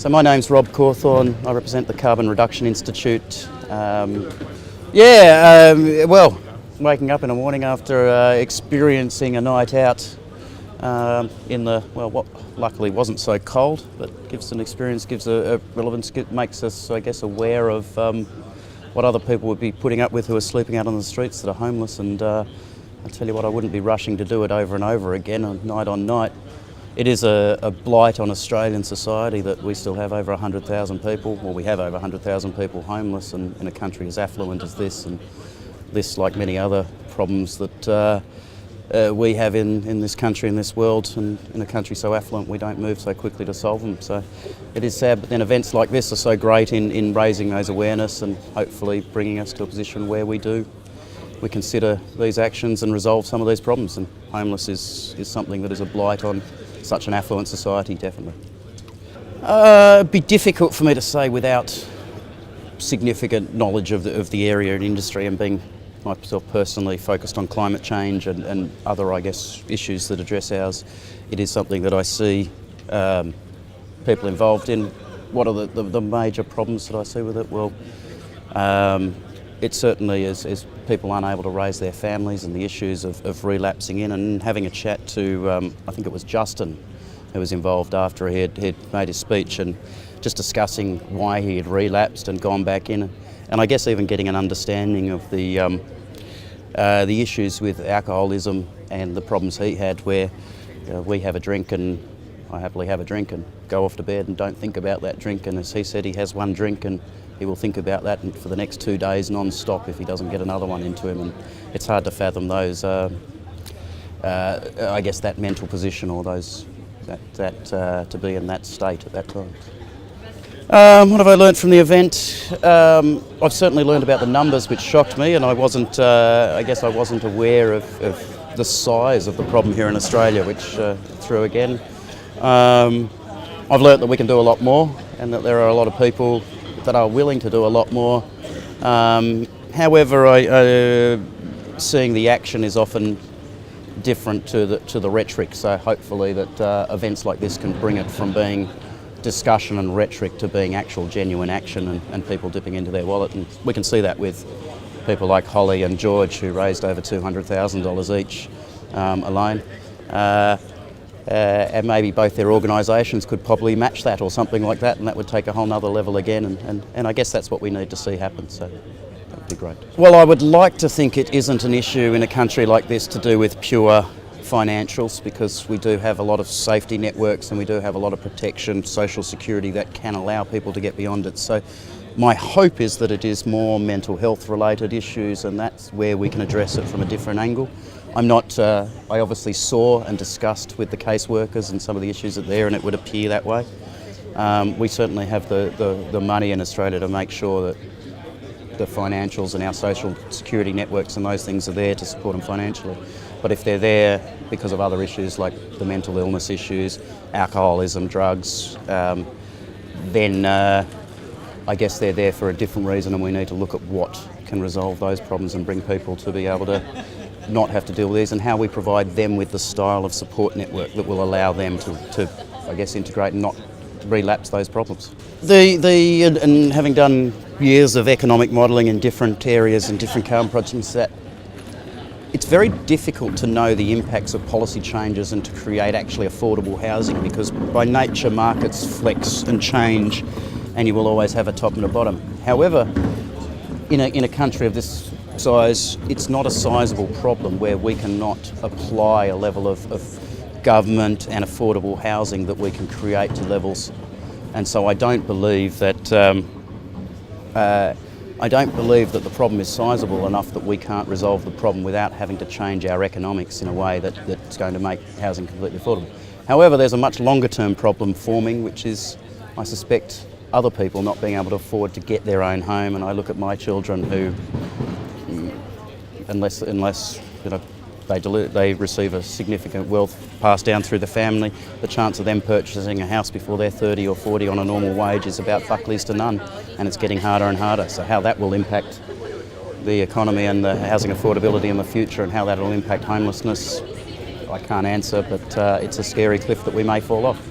So my name's Rob Cawthorne. I represent the Carbon Reduction Institute. Well, waking up in the morning after experiencing a night out in the, well, what luckily wasn't so cold, but gives an experience, gives a relevance, makes us, I guess, aware of what other people would be putting up with who are sleeping out on the streets that are homeless. And I tell you what, I wouldn't be rushing to do it over and over again, night on night. It is a blight on Australian society that we still have over 100,000 people, well, we have over 100,000 people homeless in a country as affluent as this, and this, like many other problems that we have in this country, in this world, and in a country so affluent, we don't move so quickly to solve them. So it is sad, but then events like this are so great in raising those awareness and hopefully bringing us to a position where we consider these actions and resolve some of these problems. And homeless is something that is a blight on such an affluent society, definitely. It'd be difficult for me to say without significant knowledge of the area and industry, and being myself personally focused on climate change and other, I guess, issues that address ours. It is something that I see people involved in. What are the major problems that I see with it? Well, it certainly is people unable to raise their families, and the issues of relapsing in, and having a chat to, I think it was Justin, who was involved after he had made his speech, and just discussing why he had relapsed and gone back in. And I guess even getting an understanding of the issues with alcoholism and the problems he had, where we have a drink and I happily have a drink and go off to bed and don't think about that drink, and as he said, he has one drink and he will think about that for the next 2 days non-stop if he doesn't get another one into him. And it's hard to fathom those, I guess, that mental position, or those to be in that state at that time. What have I learnt from the event? I've certainly learned about the numbers, which shocked me, and I wasn't aware of the size of the problem here in Australia, which threw again. I've learnt that we can do a lot more, and that there are a lot of people that are willing to do a lot more. However, seeing the action is often different to the rhetoric, so hopefully that events like this can bring it from being discussion and rhetoric to being actual genuine action, and people dipping into their wallet. And we can see that with people like Holly and George, who raised over $200,000 each alone. And maybe both their organisations could probably match that or something like that, and that would take a whole nother level again, and I guess that's what we need to see happen, so that would be great. Well, I would like to think it isn't an issue in a country like this to do with pure financials, because we do have a lot of safety networks and we do have a lot of protection, social security that can allow people to get beyond it. So my hope is that it is more mental health related issues, and that's where we can address it from a different angle. I obviously saw and discussed with the caseworkers and some of the issues that are there, and it would appear that way. We certainly have the money in Australia to make sure that the financials and our social security networks and those things are there to support them financially. But if they're there because of other issues like the mental illness issues, alcoholism, drugs, then I guess they're there for a different reason, and we need to look at what can resolve those problems and bring people to be able to not have to deal with these, and how we provide them with the style of support network that will allow them to I guess, integrate and not relapse those problems. And having done years of economic modelling in different areas and different carbon projects, that it's very difficult to know the impacts of policy changes and to create actually affordable housing, because by nature markets flex and change, and you will always have a top and a bottom. However, in a country of this size, it's not a sizable problem where we cannot apply a level of government and affordable housing that we can create to levels. And so I don't believe that the problem is sizable enough that we can't resolve the problem without having to change our economics in a way that's going to make housing completely affordable. However, there's a much longer term problem forming, which is, I suspect, other people not being able to afford to get their own home. And I look at my children who, unless you know, they receive a significant wealth passed down through the family, the chance of them purchasing a house before they're 30 or 40 on a normal wage is about buckleys to none, and it's getting harder and harder. So how that will impact the economy and the housing affordability in the future, and how that will impact homelessness, I can't answer, but it's a scary cliff that we may fall off.